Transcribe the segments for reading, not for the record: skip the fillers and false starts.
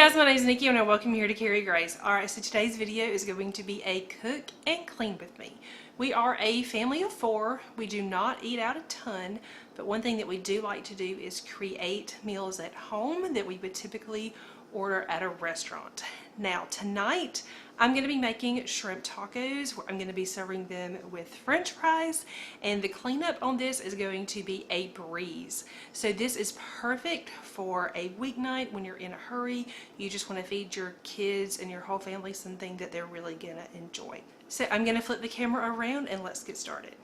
guys, my name is Nikki and I welcome you here to Carry Grace. Alright, so today's video is going to be a cook and clean with me. We are a family of 4. We do not eat out a ton, but one thing that we do like to do is create meals at home that we would typically order at a restaurant. Now tonight I'm going to be making shrimp tacos. I'm going to be serving them with french fries, and the cleanup on this is going to be a breeze. So this is perfect for a weeknight when you're in a hurry. You just want to feed your kids and your whole family something that they're really going to enjoy. So I'm going to flip the camera around and let's get started.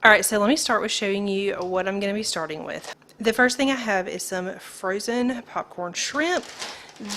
Alright, so let me start with showing you what I'm going to be starting with. The first thing I have is some frozen popcorn shrimp.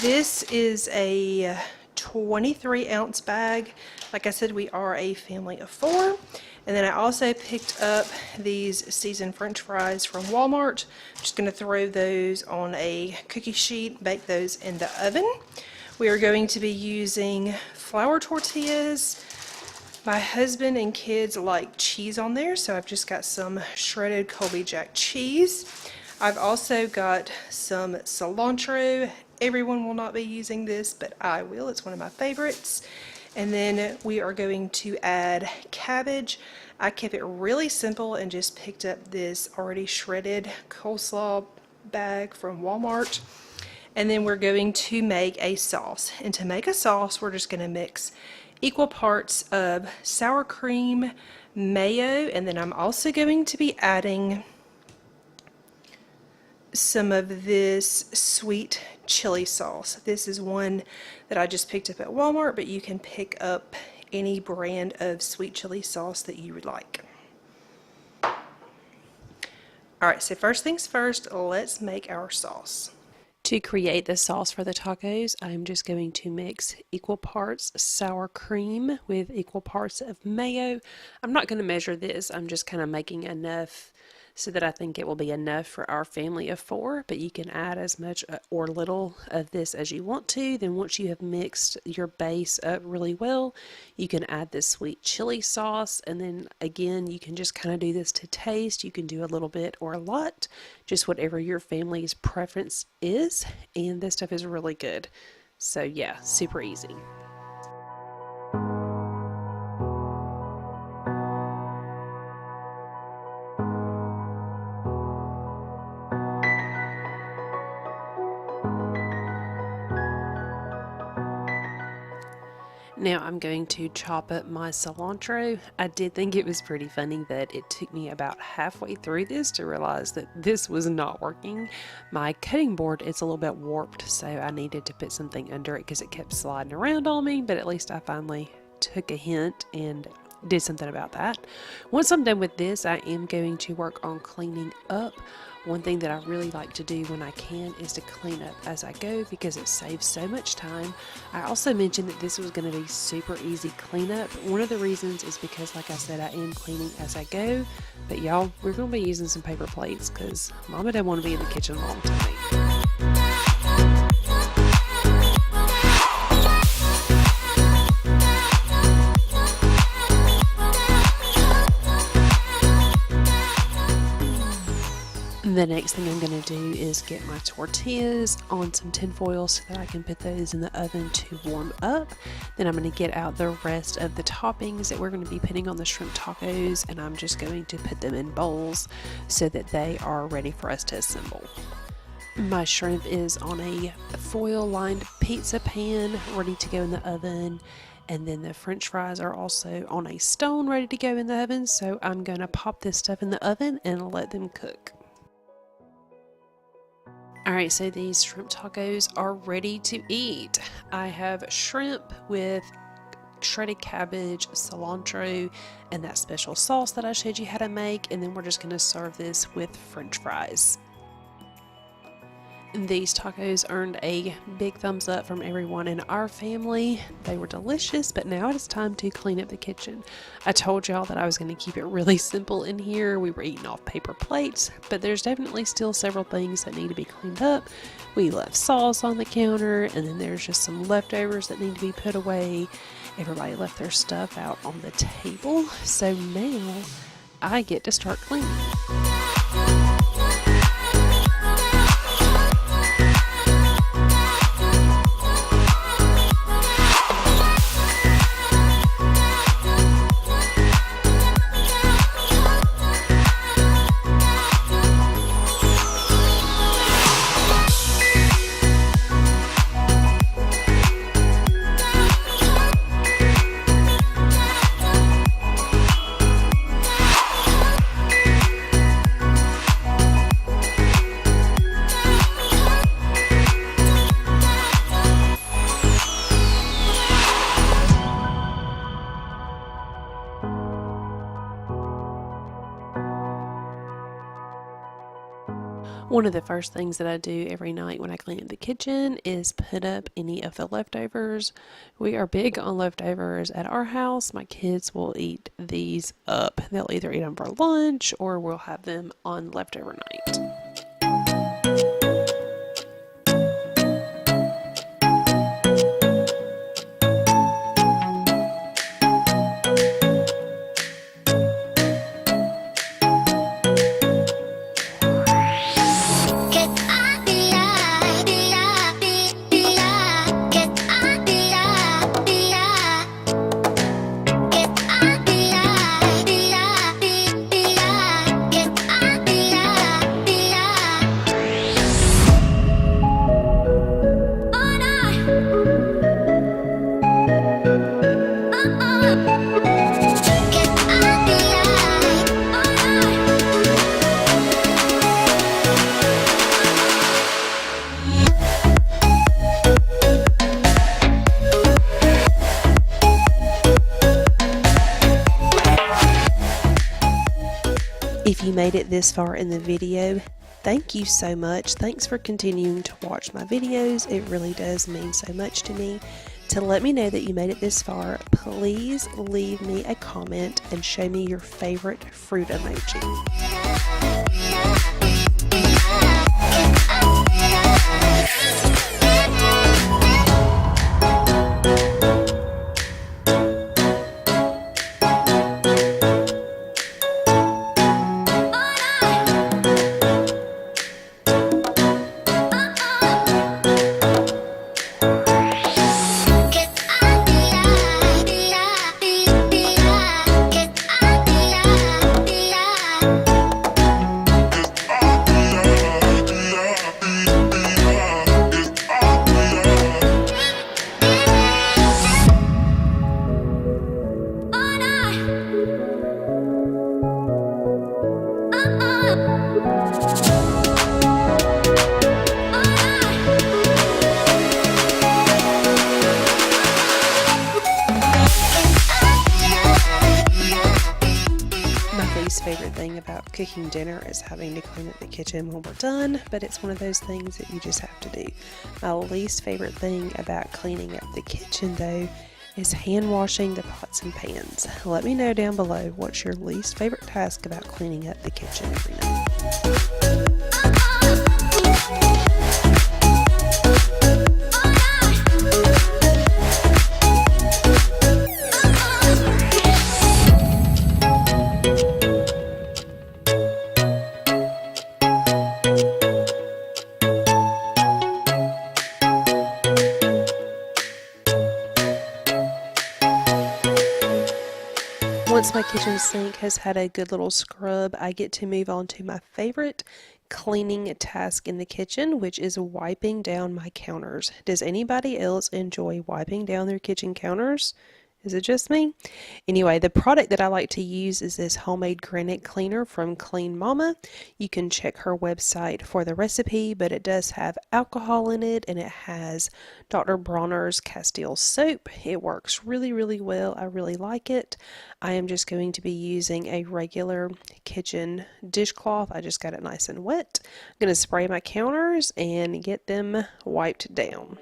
This is a 23-ounce bag. Like I said, we are a family of 4. And then I also picked up these seasoned french fries from Walmart. I'm just going to throw those on a cookie sheet, bake those in the oven. We are going to be using flour tortillas. My husband and kids like cheese on there, so I've just got some shredded Colby Jack cheese. I've also got some cilantro. Everyone will not be using this, but I will. It's one of my favorites. And then we are going to add cabbage. I kept it really simple and just picked up this already shredded coleslaw bag from Walmart. And then we're going to make a sauce. And to make a sauce, we're just going to mix equal parts of sour cream, mayo, and then I'm also going to be adding some of this sweet chili sauce. This is one that I just picked up at Walmart, but you can pick up any brand of sweet chili sauce that you would like. Alright, so first things first, let's make our sauce. To create the sauce for the tacos, I'm just going to mix equal parts sour cream with equal parts of mayo. I'm not going to measure this, I'm just kind of making enough so that I think it will be enough for our family of 4, but you can add as much or little of this as you want to. Then once you have mixed your base up really well, you can add this sweet chili sauce, and then again you can just kind of do this to taste. You can do a little bit or a lot, just whatever your family's preference is, and this stuff is really good. So yeah, super easy. Now I'm going to chop up my cilantro. I did think it was pretty funny that it took me about halfway through this to realize that this was not working. My cutting board is a little bit warped, so I needed to put something under it because it kept sliding around on me, but at least I finally took a hint and did something about that. Once I'm done with this, I am going to work on cleaning up. One thing that I really like to do when I can is to clean up as I go because it saves so much time. I also mentioned that this was going to be super easy cleanup. One of the reasons is because, like I said, I am cleaning as I go. But y'all, we're going to be using some paper plates because Mama doesn't want to be in the kitchen long tonight. The next thing I'm going to do is get my tortillas on some tin foil so that I can put those in the oven to warm up. Then I'm going to get out the rest of the toppings that we're going to be putting on the shrimp tacos, and I'm just going to put them in bowls so that they are ready for us to assemble. My shrimp is on a foil lined pizza pan ready to go in the oven. And then the french fries are also on a stone ready to go in the oven. So I'm going to pop this stuff in the oven and let them cook. Alright, so these shrimp tacos are ready to eat. I have shrimp with shredded cabbage, cilantro, and that special sauce that I showed you how to make, and then we're just going to serve this with french fries. These tacos earned a big thumbs up from everyone in our family. They were delicious, but now it is time to clean up the kitchen. I told y'all that I was going to keep it really simple in here. We were eating off paper plates, but there's definitely still several things that need to be cleaned up. We left sauce on the counter, and then there's just some leftovers that need to be put away. Everybody left their stuff out on the table, so now I get to start cleaning. One of the first things that I do every night when I clean up the kitchen is put up any of the leftovers. We are big on leftovers at our house. My kids will eat these up. They'll either eat them for lunch or we'll have them on leftover night. If you made it this far in the video, thank you so much. Thanks for continuing to watch my videos. It really does mean so much to me. To let me know that you made it this far, please leave me a comment and show me your favorite fruit emoji. Favorite thing about cooking dinner is having to clean up the kitchen when we're done, but it's one of those things that you just have to do. My least favorite thing about cleaning up the kitchen, though, is hand washing the pots and pans. Let me know down below what's your least favorite task about cleaning up the kitchen every night. Once my kitchen sink has had a good little scrub, I get to move on to my favorite cleaning task in the kitchen, which is wiping down my counters. Does anybody else enjoy wiping down their kitchen counters? Is it just me? Anyway, the product that I like to use is this homemade granite cleaner from Clean Mama. You can check her website for the recipe, but it does have alcohol in it, and it has Dr. Bronner's Castile soap. It works really, really well. I really like it. I am just going to be using a regular kitchen dishcloth. I just got it nice and wet. I'm going to spray my counters and get them wiped down.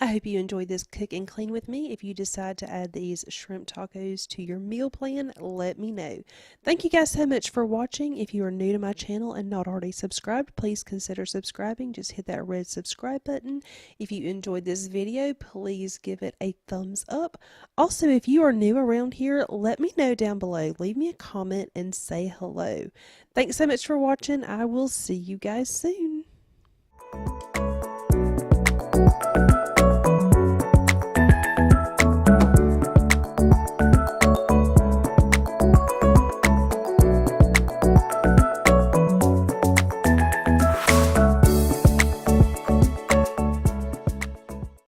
I hope you enjoyed this cook and clean with me. If you decide to add these shrimp tacos to your meal plan, let me know. Thank you guys so much for watching. If you are new to my channel and not already subscribed, please consider subscribing. Just hit that red subscribe button. If you enjoyed this video, please give it a thumbs up. Also, if you are new around here, let me know down below. Leave me a comment and say hello. Thanks so much for watching. I will see you guys soon.